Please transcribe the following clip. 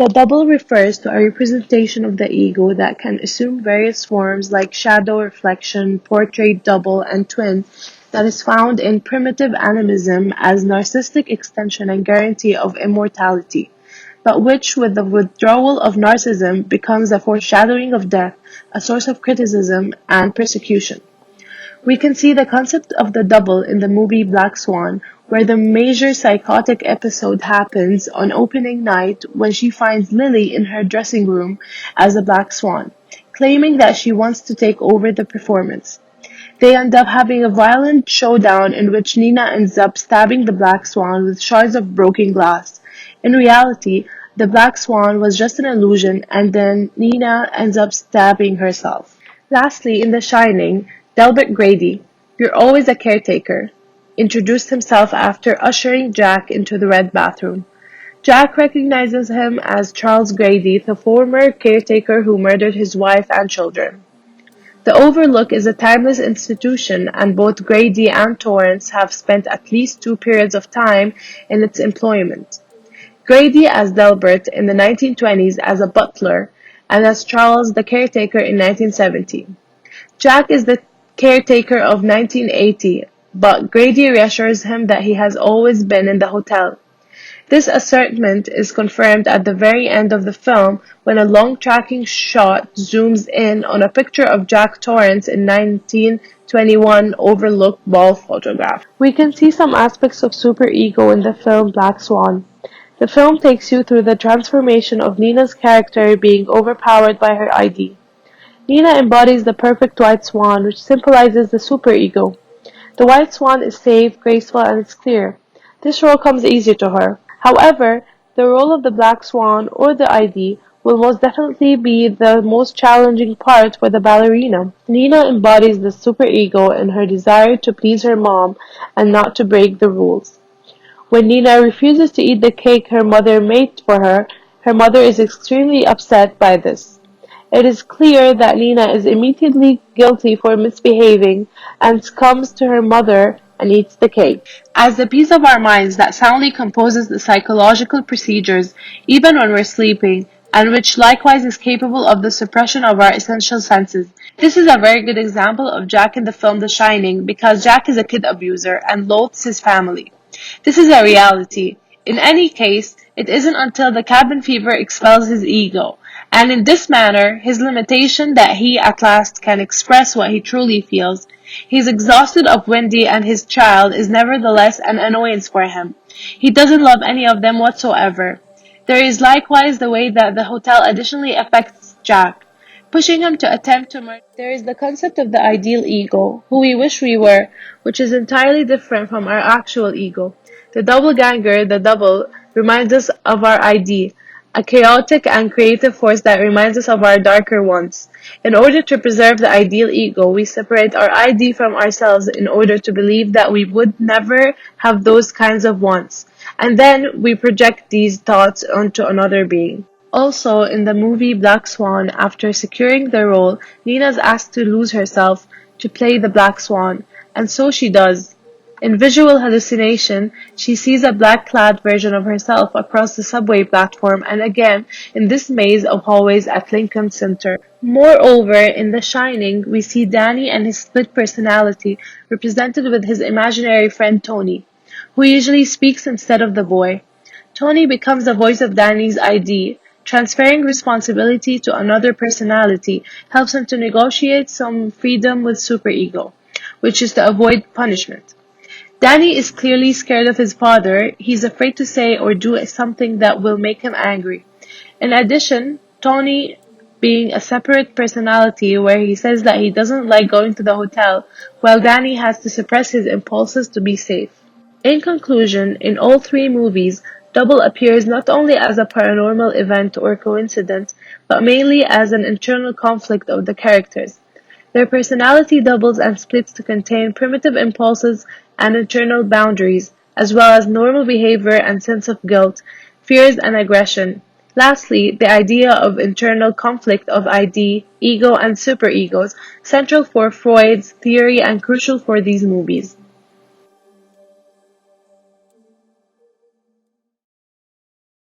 The double refers to a representation of the ego that can assume various forms like shadow, reflection, portrait, double, and twin that is found in primitive animism as narcissistic extension and guarantee of immortality, but which with the withdrawal of narcissism becomes a foreshadowing of death, a source of criticism and persecution. We can see the concept of the double in the movie Black Swan, where the major psychotic episode happens on opening night when she finds Lily in her dressing room as a black swan, claiming that she wants to take over the performance. They end up having a violent showdown in which Nina ends up stabbing the black swan with shards of broken glass. In reality, the black swan was just an illusion and then Nina ends up stabbing herself. Lastly, in The Shining, Delbert Grady, "You're always a caretaker," introduced himself after ushering Jack into the red bathroom. Jack recognizes him as Charles Grady, the former caretaker who murdered his wife and children. The Overlook is a timeless institution, and both Grady and Torrance have spent at least 2 periods of time in its employment. Grady as Delbert in the 1920s as a butler, and as Charles the caretaker in 1970. Jack is the caretaker of 1980, but Grady reassures him that he has always been in the hotel. This assertion is confirmed at the very end of the film when a long tracking shot zooms in on a picture of Jack Torrance in 1921 Overlook Ball photograph. We can see some aspects of superego in the film Black Swan. The film takes you through the transformation of Nina's character being overpowered by her ID. Nina embodies the perfect white swan, which symbolizes the superego. The white swan is safe, graceful, and it's clear. This role comes easier to her. However, the role of the black swan, or the ID, will most definitely be the most challenging part for the ballerina. Nina embodies the superego in her desire to please her mom and not to break the rules. When Nina refuses to eat the cake her mother made for her, her mother is extremely upset by this. It is clear that Nina is immediately guilty for misbehaving and comes to her mother and eats the cake. As the piece of our minds that soundly composes the psychological procedures even when we're sleeping, and which likewise is capable of the suppression of our essential senses. This is a very good example of Jack in the film The Shining because Jack is a kid abuser and loathes his family. This is a reality. In any case, it isn't until the cabin fever expels his ego, and in this manner, his limitation that he at last can express what he truly feels. He's exhausted of Wendy and his child is nevertheless an annoyance for him. He doesn't love any of them whatsoever. There is likewise the way that the hotel additionally affects Jack, pushing him to attempt to murder. There is the concept of the ideal ego, who we wish we were, which is entirely different from our actual ego. The doppelganger, the double, reminds us of our ID, a chaotic and creative force that reminds us of our darker ones. In order to preserve the ideal ego, we separate our ID from ourselves in order to believe that we would never have those kinds of wants, and then we project these thoughts onto another being. Also, in the movie Black Swan, after securing the role, Nina's asked to lose herself to play the Black Swan, and so she does. In visual hallucination, she sees a black-clad version of herself across the subway platform and again in this maze of hallways at Lincoln Center. Moreover, in The Shining, we see Danny and his split personality represented with his imaginary friend Tony, who usually speaks instead of the boy. Tony becomes the voice of Danny's ID. Transferring responsibility to another personality helps him to negotiate some freedom with superego, which is to avoid punishment. Danny is clearly scared of his father. He's afraid to say or do something that will make him angry. In addition, Tony being a separate personality where he says that he doesn't like going to the hotel, while Danny has to suppress his impulses to be safe. In conclusion, in all 3 movies, Double appears not only as a paranormal event or coincidence, but mainly as an internal conflict of the characters. Their personality doubles and splits to contain primitive impulses and internal boundaries, as well as normal behavior and sense of guilt, fears and aggression. Lastly, the idea of internal conflict of ID, ego and superegos, central for Freud's theory and crucial for these movies.